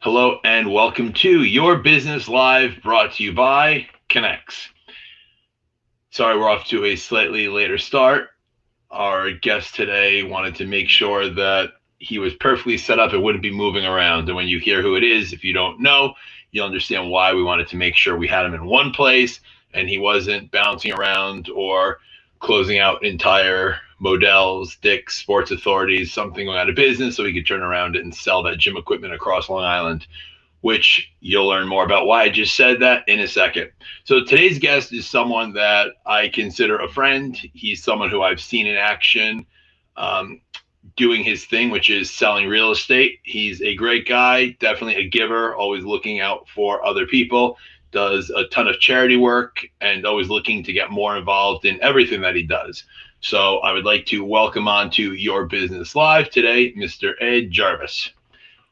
Hello and welcome to Your Business Live, brought to you by Connexx. Sorry, we're off to a slightly later start. Our guest today wanted to make sure that he was perfectly set up and wouldn't be moving around. And when you hear who it is, if you don't know, you'll understand why we wanted to make sure we had him in one place and he wasn't bouncing around or closing out entire Modell's, Dick's, Sports Authorities, something going out of business so he could turn around and sell that gym equipment across Long Island, which you'll learn more about why I just said that in a second. So today's guest is someone that I consider a friend. He's someone who I've seen in action um, doing his thing, which is selling real estate. He's a great guy, definitely a giver, always looking out for other people, does a ton of charity work, and always looking to get more involved in everything that he does. So I would like to welcome on to Your Business Live today, Mr. Ed Jarvis.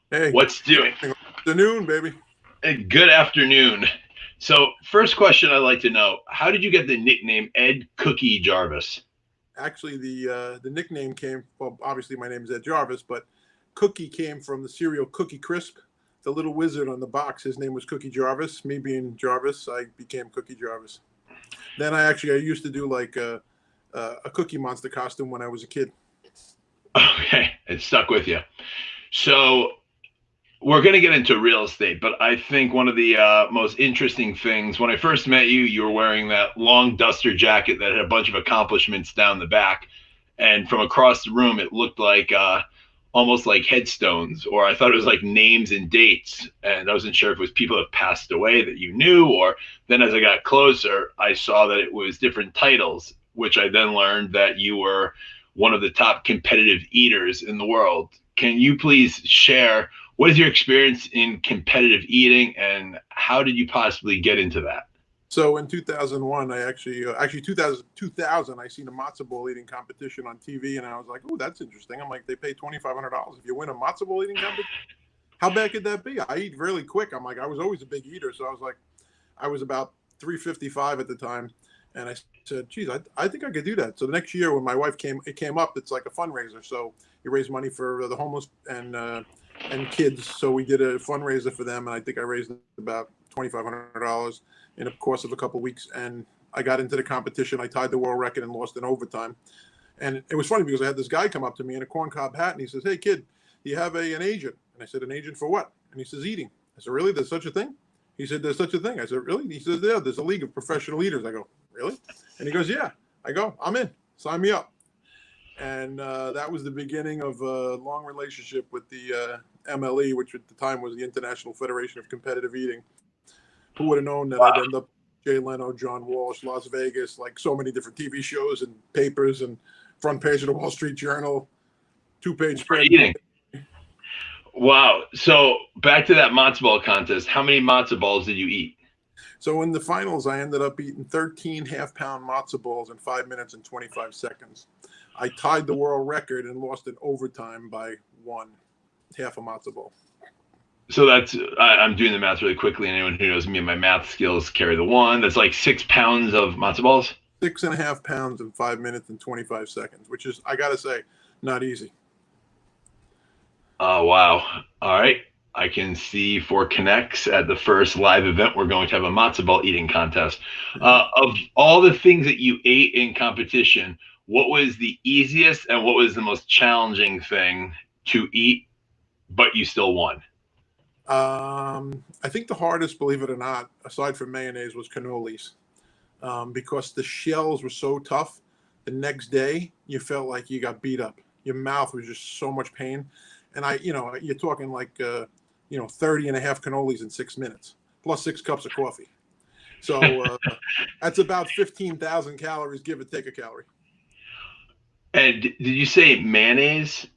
Hey, what's doing? Afternoon, baby. Good afternoon. So, first question I'd like to know: how did you get the nickname Ed Cookie Jarvis? Actually, the nickname came. Well, obviously, my name is Ed Jarvis, but Cookie came from the cereal Cookie Crisp. The little wizard on the box, his name was Cookie Jarvis. Me being Jarvis, I became Cookie Jarvis. Then I used to do like a Cookie Monster costume when I was a kid. Okay, it stuck with you. So we're going to get into real estate, but I think one of the most interesting things, when I first met you, you were wearing that long duster jacket that had a bunch of accomplishments down the back. And from across the room, it looked like almost like headstones, or I thought it was like names and dates. And I wasn't sure if it was people that passed away that you knew, or then as I got closer, I saw that it was different titles, which I then learned that you were one of the top competitive eaters in the world. Can you please share what is your experience in competitive eating and how did you possibly get into that? So in 2001, I actually 2000, I seen a matzo ball eating competition on TV, and I was like, oh, that's interesting. I'm like, they pay $2,500 if you win a matzo ball eating competition. How bad could that be? I eat really quick. I'm like, I was always a big eater, so I was like, I was about 355 at the time, and I said, geez, I think I could do that. So the next year when my wife it came up. It's like a fundraiser, so you raise money for the homeless and kids. So we did a fundraiser for them, and I think I raised about $2,500 in the course of a couple of weeks. And I got into the competition. I tied the world record and lost in overtime. And it was funny because I had this guy come up to me in a corncob hat, and he says, hey, kid, do you have an agent? And I said, an agent for what? And he says, eating. I said, really? There's such a thing? He said, there's such a thing. I said, really? He says, yeah, there's a league of professional eaters. I go, really? And he goes, yeah. I go, I'm in. Sign me up. And that was the beginning of a long relationship with the MLE, which at the time was the International Federation of Competitive Eating. Who would have known that I'd end up Jay Leno, John Walsh, Las Vegas, like so many different TV shows and papers and front page of the Wall Street Journal, 2-page spread. Wow. So back to that matzo ball contest. How many matzo balls did you eat? So in the finals, I ended up eating 13 half-pound matzo balls in 5 minutes and 25 seconds. I tied the world record and lost in overtime by half a matzo ball. So that's, I'm doing the math really quickly. Anyone who knows me and my math skills carry the one. That's like 6 pounds of matzo balls. 6.5 pounds in 5 minutes and 25 seconds, which is, I got to say, not easy. Oh, wow. All right. I can see for Connexx at the first live event, we're going to have a matzo ball eating contest. Of all the things that you ate in competition, what was the easiest and what was the most challenging thing to eat, but you still won? I think the hardest, believe it or not, aside from mayonnaise, was cannolis, because the shells were so tough. The next day, you felt like you got beat up. Your mouth was just so much pain. And you're talking like, 30 and a half cannolis in 6 minutes, plus 6 cups of coffee. So that's about 15,000 calories, give or take a calorie. And did you say mayonnaise?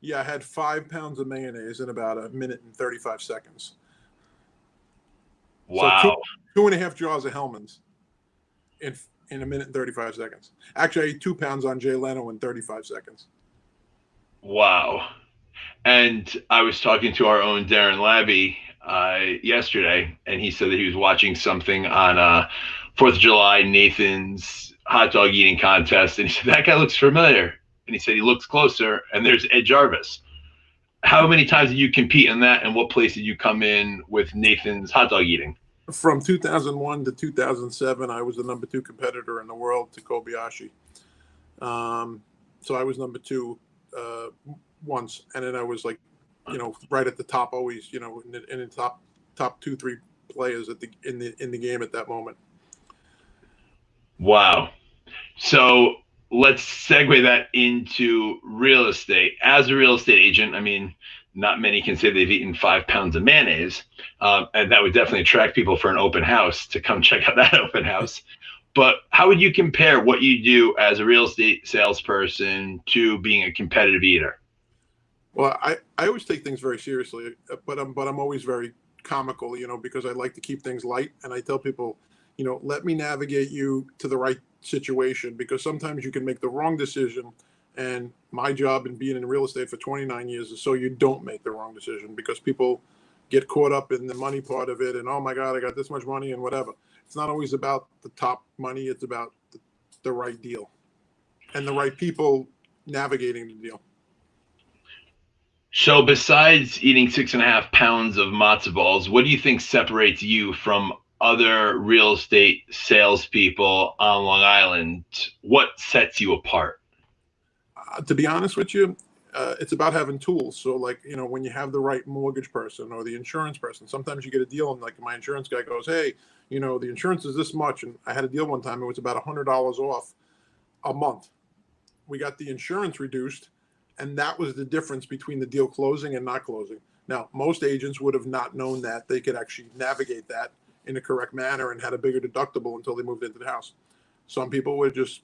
Yeah, I had 5 pounds of mayonnaise in about 1 minute and 35 seconds. Wow. So two and a half jars of Hellmann's in 1 minute and 35 seconds. Actually, I ate 2 pounds on Jay Leno in 35 seconds. Wow. And I was talking to our own Darren Labby yesterday, and he said that he was watching something on 4th of July, Nathan's hot dog eating contest. And he said, that guy looks familiar. And he said, he looks closer, and there's Ed Jarvis. how many times did you compete in that, and what place did you come in with Nathan's hot dog eating? From 2001 to 2007, I was the number 2 competitor in the world to Kobayashi. So I was number 2 once, and then I was like, right at the top always, in the top 2-3 players in the game at that moment. Wow. So let's segue that into real estate. As a real estate agent, I mean, not many can say they've eaten 5 pounds of mayonnaise, and that would definitely attract people for an open house to come check out that open house. But how would you compare what you do as a real estate salesperson to being a competitive eater? Well, I always take things very seriously, but I'm always very comical, because I like to keep things light, and I tell people, let me navigate you to the right situation, because sometimes you can make the wrong decision. And my job in being in real estate for 29 years is so you don't make the wrong decision, because people get caught up in the money part of it, and oh my God, I got this much money and whatever. It's not always about the top money. It's about the right deal and the right people navigating the deal. So besides eating 6.5 pounds of matzo balls, what do you think separates you from other real estate salespeople on Long Island? What sets you apart? To be honest with you, it's about having tools. So like, when you have the right mortgage person or the insurance person, sometimes you get a deal and like my insurance guy goes, hey, the insurance is this much. And I had a deal one time, it was about $100 off a month. We got the insurance reduced, and that was the difference between the deal closing and not closing. Now, most agents would have not known that. They could actually navigate that in the correct manner and had a bigger deductible until they moved into the house. Some people would have just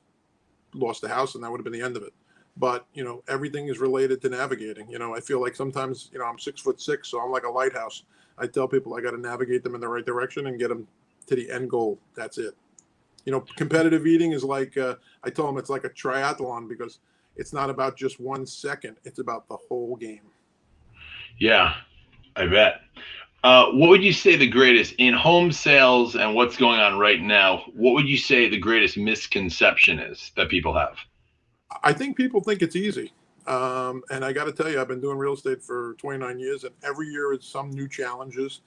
lost the house, and that would have been the end of it. But everything is related to navigating. I feel like sometimes I'm 6'6", so I'm like a lighthouse. I tell people I got to navigate them in the right direction and get them to the end goal. That's it. Competitive eating is like I tell them it's like a triathlon, because it's not about just 1 second. It's about the whole game. Yeah, I bet. What would you say the greatest in home sales and what's going on right now? What would you say the greatest misconception is that people have? I think people think it's easy. And I got to tell you, I've been doing real estate for 29 years, and every year it's some new challenges.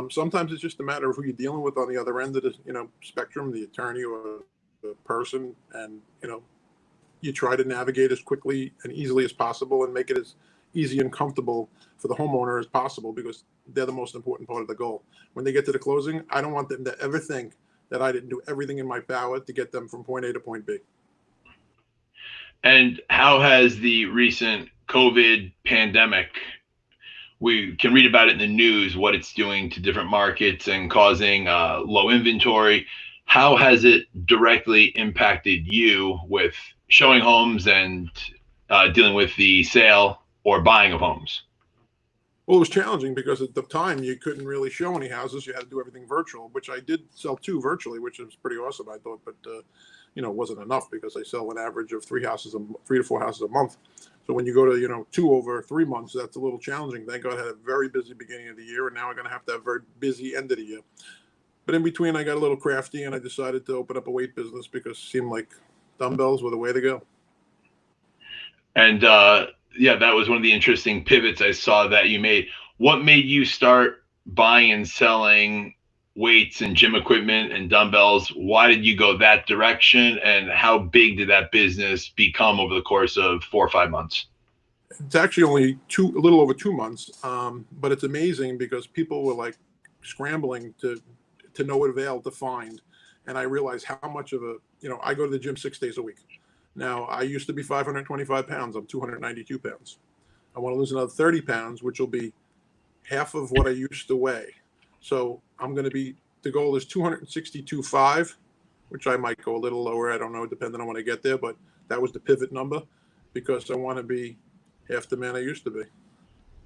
Sometimes it's just a matter of who you're dealing with on the other end of the spectrum, the attorney or the person, and you try to navigate as quickly and easily as possible and make it as easy and comfortable for the homeowner as possible, because they're the most important part of the goal. When they get to the closing, I don't want them to ever think that I didn't do everything in my power to get them from point A to point B. And how has the recent COVID pandemic, we can read about it in the news, what it's doing to different markets and causing low inventory. How has it directly impacted you with showing homes and dealing with the sale or buying of homes? Well, it was challenging because at the time you couldn't really show any houses. You had to do everything virtual, which I did sell 2 virtually, which was pretty awesome, I thought. But it wasn't enough, because I sell an average of 3 to 4 houses a month. So when you go to 2 over 3 months, that's a little challenging. Thank God I had a very busy beginning of the year, and now I'm going to have a very busy end of the year. But in between, I got a little crafty, and I decided to open up a weight business because it seemed like dumbbells were the way to go. And yeah, that was one of the interesting pivots I saw that you made. What made you start buying and selling weights and gym equipment and dumbbells? Why did you go that direction? And how big did that business become over the course of 4 or 5 months? It's actually only a little over 2 months. But it's amazing because people were like scrambling to know what avail to find. And I realized how much of I go to the gym 6 days a week. Now, I used to be 525 pounds. I'm 292 pounds. I want to lose another 30 pounds, which will be half of what I used to weigh. So the goal is 262.5, which I might go a little lower. I don't know, depending on when I get there. But that was the pivot number, because I want to be half the man I used to be.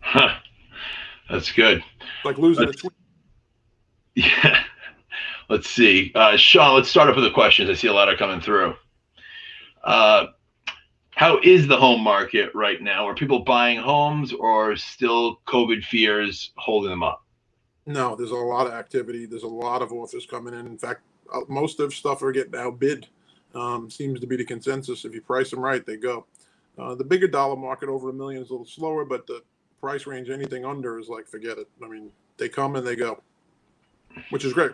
Huh. That's good. Like losing a twin. Yeah. Let's see. Sean, let's start off with the questions. I see a lot are coming through. How is the home market right now? Are people buying homes, or still COVID fears holding them up? No, there's a lot of activity. There's a lot of offers coming in. In fact, most of stuff are getting outbid. Seems to be the consensus. If you price them right, they go. The bigger dollar market over $1 million is a little slower, but the price range, anything under is like, forget it. I mean, they come and they go, which is great.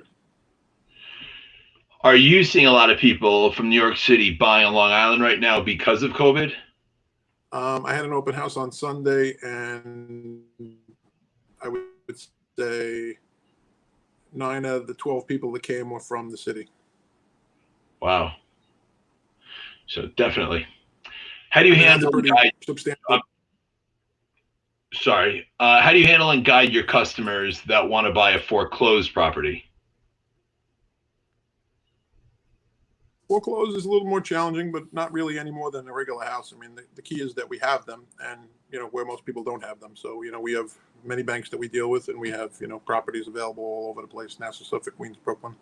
Are you seeing a lot of people from New York City buying on Long Island right now because of COVID? I had an open house on Sunday, and I would say 9 out of the 12 people that came were from the city. Wow. So definitely. How do you handle and guide? How do you handle and guide your customers that want to buy a foreclosed property? Foreclosed is a little more challenging, but not really any more than a regular house. I mean, the key is that we have them, and where most people don't have them. So we have many banks that we deal with, and we have properties available all over the place: Nassau, Suffolk, Queens, Brooklyn.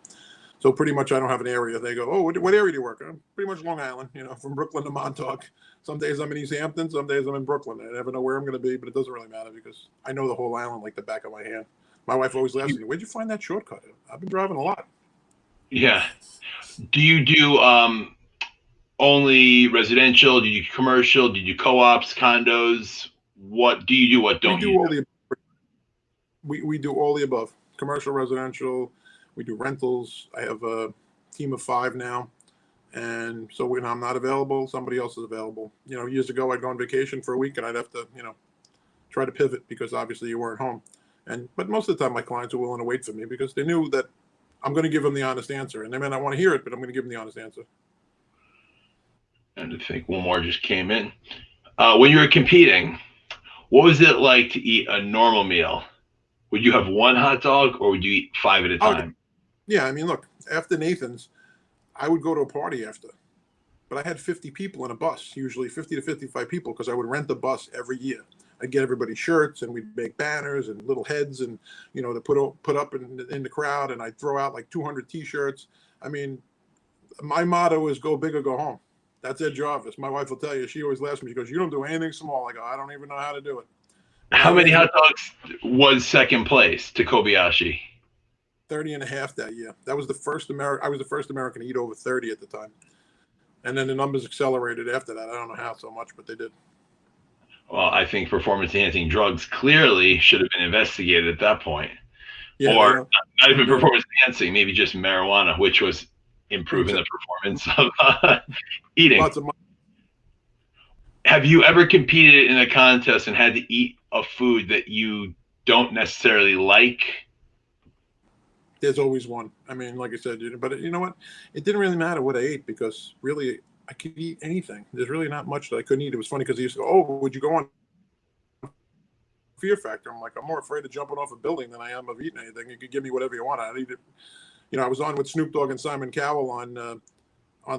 So pretty much, I don't have an area. They go, oh, what area do you work? I'm pretty much Long Island, from Brooklyn to Montauk. Some days I'm in East Hampton, some days I'm in Brooklyn. I never know where I'm going to be, but it doesn't really matter because I know the whole island like the back of my hand. My wife always laughs at me, where'd you find that shortcut? I've been driving a lot. Yeah. Do you do only residential? Do you do commercial? Do you do co-ops, condos? What do you do? What don't you do? We do all the above. Commercial, residential. We do rentals. I have a team of 5 now. And so when I'm not available, somebody else is available. Years ago, I'd go on vacation for a week and I'd have to, try to pivot because obviously you weren't home. But most of the time, my clients are willing to wait for me because they knew that I'm going to give them the honest answer. And they may not want to hear it, but I'm going to give them the honest answer. And I think one more just came in. When you were competing, what was it like to eat a normal meal? Would you have one hot dog or would you eat 5 at a time? Yeah, I mean, look, after Nathan's, I would go to a party after. But I had 50 people in a bus, usually 50 to 55 people, because I would rent the bus every year. I'd get everybody shirts, and we'd make banners and little heads, and to put up in the crowd, and I'd throw out like 200 T-shirts. I mean, my motto is go big or go home. That's Ed Jarvis. My wife will tell you. She always laughs at me. She goes, "You don't do anything small." I go, "I don't even know how to do it." How many hot dogs was second place to Kobayashi? 30 and a half that year. That was the first American. I was the first American to eat over 30 at the time. And then the numbers accelerated after that. I don't know how so much, but they did. Well, I think performance-enhancing drugs clearly should have been investigated at that point. Yeah, or not even performance-enhancing, maybe just marijuana, which was improving the performance of eating. Lots of money. Have you ever competed in a contest and had to eat a food that you don't necessarily like? There's always one. I mean, like I said, but you know what? It didn't really matter what I ate because really I could eat anything. There's really not much that I couldn't eat. It was funny because he used to go, "Oh, would you go on Fear Factor?" I'm like, I'm more afraid of jumping off a building than I am of eating anything. You could give me whatever you want. I'd eat it. I was on with Snoop Dogg and Simon Cowell on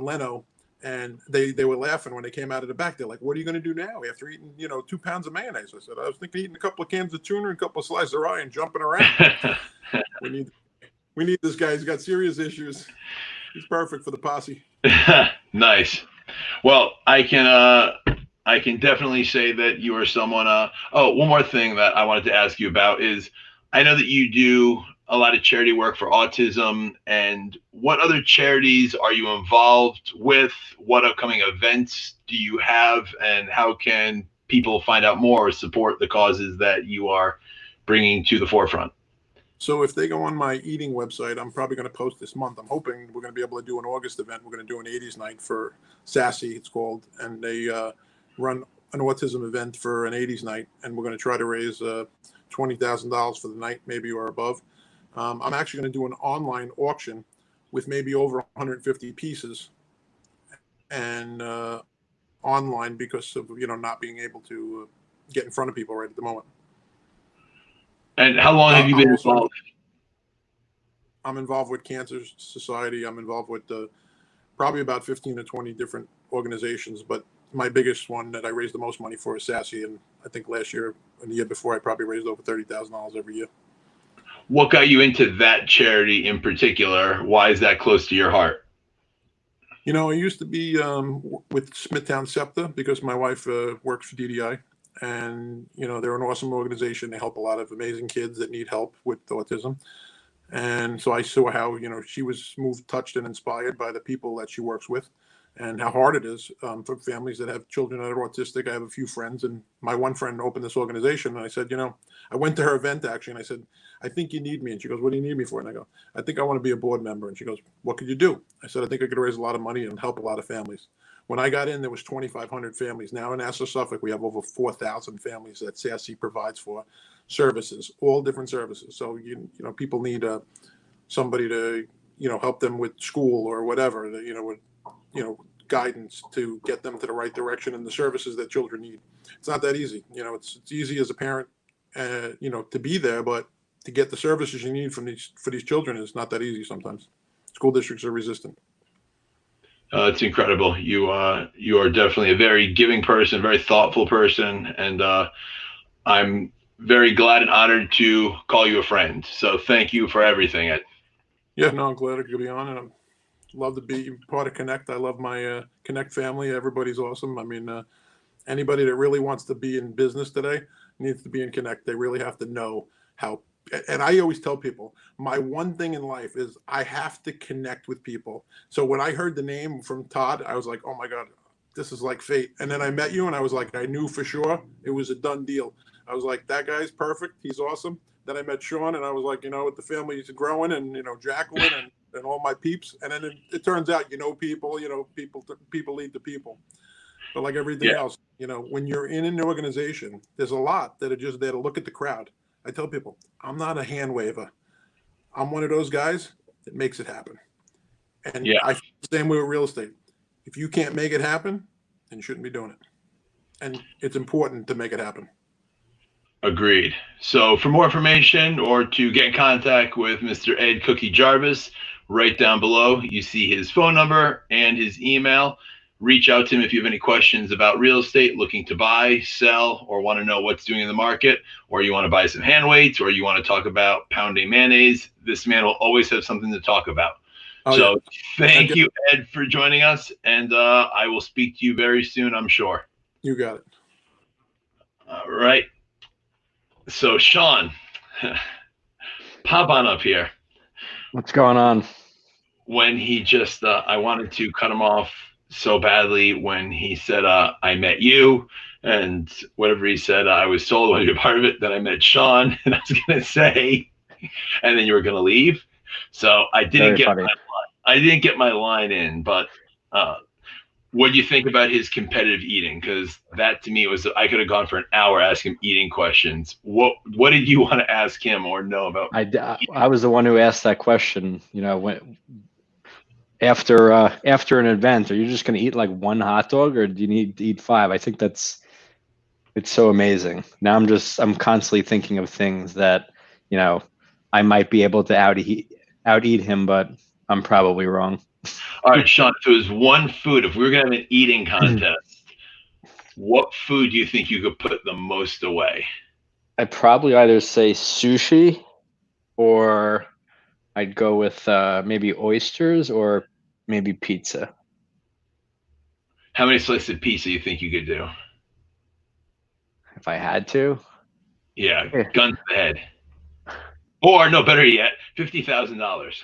Leno, and they were laughing when they came out of the back. They're like, "What are you going to do now after eating 2 pounds of mayonnaise?" I said, "I was thinking eating a couple of cans of tuna and a couple of slices of rye and jumping around." We need this guy. He's got serious issues. He's perfect for the posse. Nice. Well, I can definitely say that you are someone. One more thing that I wanted to ask you about is I know that you do a lot of charity work for autism. And what other charities are you involved with? What upcoming events do you have? And how can people find out more or support the causes that you are bringing to the forefront? So if they go on my eating website, I'm probably going to post this month. I'm hoping we're going to be able to do an August event. We're going to do an 80s night for Sassy, it's called. And they run an autism event for an 80s night. And we're going to try to raise $20,000 for the night, maybe or above. I'm actually going to do an online auction with maybe over 150 pieces. And online because of, not being able to get in front of people right at the moment. And how long have you been involved? I'm involved with Cancer Society. I'm involved with probably about 15 to 20 different organizations. But my biggest one that I raised the most money for is Sassy. And I think last year and the year before, I probably raised over $30,000 every year. What got you into that charity in particular? Why is that close to your heart? I used to be with Smithtown SEPTA because my wife works for DDI. And, they're an awesome organization. They help a lot of amazing kids that need help with autism. And so I saw how, she was moved, touched, and inspired by the people that she works with. and how hard it is for families that have children that are autistic. I have a few friends, and my one friend opened this organization, and I said, I went to her event actually, and I said, I think you need me. And she goes, what do you need me for? And I go, I think I want to be a board member. And she goes, what could you do? I said, I think I could raise a lot of money and help a lot of families. When I got in, there was 2,500 families. Now in Nassau, Suffolk, we have over 4,000 families that SASE provides for services, all different services. So people need somebody to help them with school or whatever, with guidance to get them to the right direction and the services that children need. It's not that easy. It's easy as a parent, to be there, but to get the services you need for these children is not that easy sometimes. School districts are resistant. It's incredible. You are definitely a very giving person, very thoughtful person, and I'm very glad and honored to call you a friend. So thank you for everything, Ed. Yeah, no, I'm glad I could be on, and I love to be part of Connect. I love my Connect family. Everybody's awesome. I mean, anybody that really wants to be in business today needs to be in Connect. They really have to know how. And I always tell people, my one thing in life is I have to connect with people. So when I heard the name from Todd, I was like, oh my God, this is like fate. And then I met you and I was like, I knew for sure it was a done deal. I was like, that guy's perfect. He's awesome. Then I met Sean and I was like, with the family is growing and, Jacqueline and all my peeps. And then it turns out, people, people lead to people. But like everything else, when you're in an organization, there's a lot that are just there to look at the crowd. I tell people, I'm not a hand waver. I'm one of those guys that makes it happen. And I feel the same way with real estate. If you can't make it happen, then you shouldn't be doing it. And it's important to make it happen. Agreed. So for more information or to get in contact with Mr. Ed Cookie Jarvis, right down below, you see his phone number and his email. Reach out to him if you have any questions about real estate, looking to buy, sell, or want to know what's doing in the market, or you want to buy some hand weights, or you want to talk about pounding mayonnaise. This man will always have something to talk about. Thank you, Ed, for joining us, and I will speak to you very soon, I'm sure. You got it. All right. So, Sean, pop on up here. What's going on? When he just, I wanted to cut him off so badly when he said, I met you, and whatever he said, I was told when you're part of it. Then I met Sean, and I was going to say, and then you were going to leave. So I didn't get my line in, but what do you think about his competitive eating? Because that to me was, I could have gone for an hour asking him eating questions. What did you want to ask him or know about? I was the one who asked that question, when after an event, are you just going to eat like one hot dog, or do you need to eat 5? I think it's so amazing. Now I'm constantly thinking of things that, I might be able to out eat him, but I'm probably wrong. All right, Sean, if it was one food, if we were going to have an eating contest, what food do you think you could put the most away? I'd probably either say sushi, or I'd go with maybe oysters, or maybe pizza. How many slices of pizza do you think you could do? If I had to? Yeah, gun to the head. Or, no, better yet, $50,000.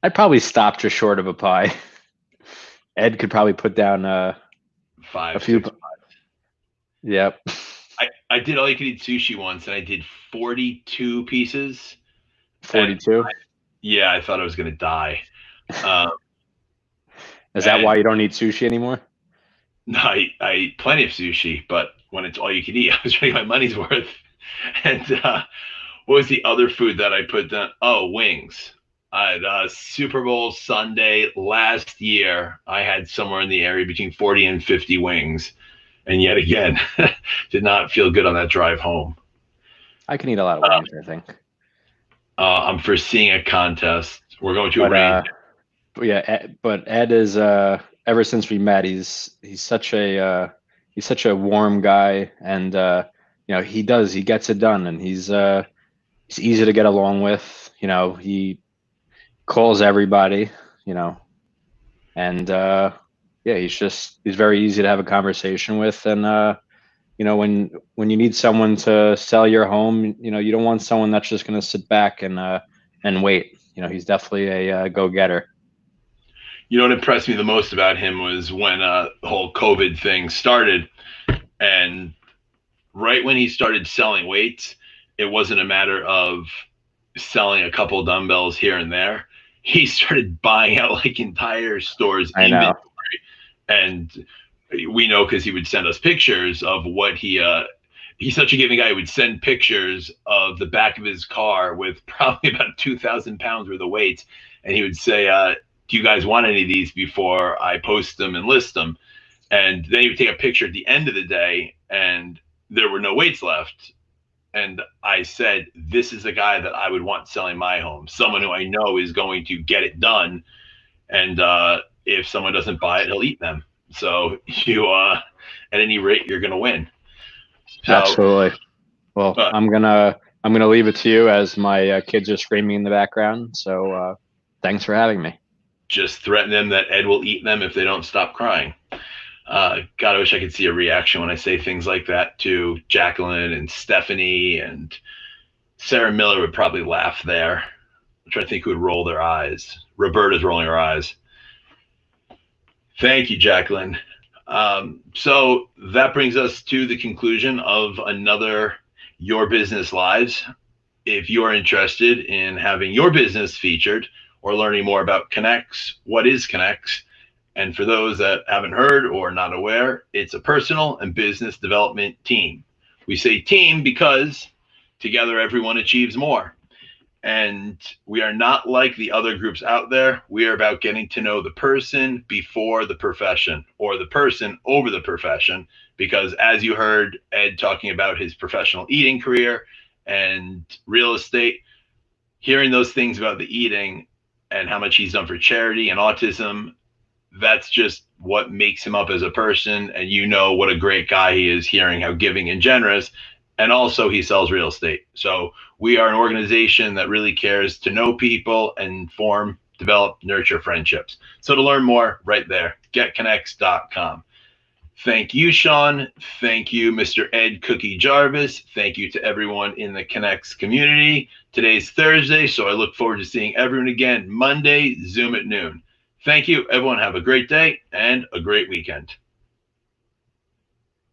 I'd probably stop just short of a pie. Ed could probably put down a few. Yep. I did all you could eat sushi once, and I did 42 pieces. 42? I thought I was going to die. Is that why you don't eat sushi anymore? No, I eat plenty of sushi, but when it's all you can eat, I was getting my money's worth. And what was the other food that I put down? Oh, wings. Super Bowl Sunday last year, I had somewhere in the area between 40 and 50 wings. And yet again, did not feel good on that drive home. I can eat a lot of wings, I think. I'm foreseeing a contest. We're going to arrange. But Ed is ever since we met, he's such a warm guy, and he gets it done, and he's easy to get along with. He calls everybody, and he's very easy to have a conversation with, and when you need someone to sell your home, you don't want someone that's just going to sit back and wait. He's definitely a go-getter. You know what impressed me the most about him was when the whole COVID thing started, and right when he started selling weights, it wasn't a matter of selling a couple dumbbells here and there. He started buying out like entire stores I know. inventory, and we know because he would send us pictures of what he's such a giving guy. He would send pictures of the back of his car with probably about 2,000 pounds worth of weights, and he would say, do you guys want any of these before I post them and list them? And then he would take a picture at the end of the day, and there were no weights left. And I said, this is the guy that I would want selling my home, someone who I know is going to get it done. And if someone doesn't buy it, he'll eat them. So you, at any rate, you're going to win. So, absolutely. Well, I'm gonna leave it to you as my kids are screaming in the background. So thanks for having me. Just threaten them that Ed will eat them if they don't stop crying. God, I wish I could see a reaction when I say things like that to Jacqueline and Stephanie, and Sarah Miller would probably laugh there. I'm trying to think who would roll their eyes. Roberta's rolling her eyes. Thank you, Jacqueline. So that brings us to the conclusion of another Your Business Lives. If you're interested in having your business featured or learning more about Connexx, what is Connexx? And for those that haven't heard or not aware, it's a personal and business development team. We say team because together everyone achieves more. And we are not like the other groups out there. We are about getting to know the person before the profession, or the person over the profession. Because as you heard Ed talking about his professional eating career and real estate, hearing those things about the eating and how much he's done for charity and autism, that's just what makes him up as a person. And you know what a great guy he is, hearing how giving and generous. And also he sells real estate. So we are an organization that really cares to know people and form, develop, nurture friendships. So to learn more, right there, getconnexx.com. Thank you, Sean. Thank you, Mr. Ed Cookie Jarvis. Thank you to everyone in the Connexx community. Today's Thursday, so I look forward to seeing everyone again Monday, Zoom at noon. Thank you, everyone. Have a great day and a great weekend.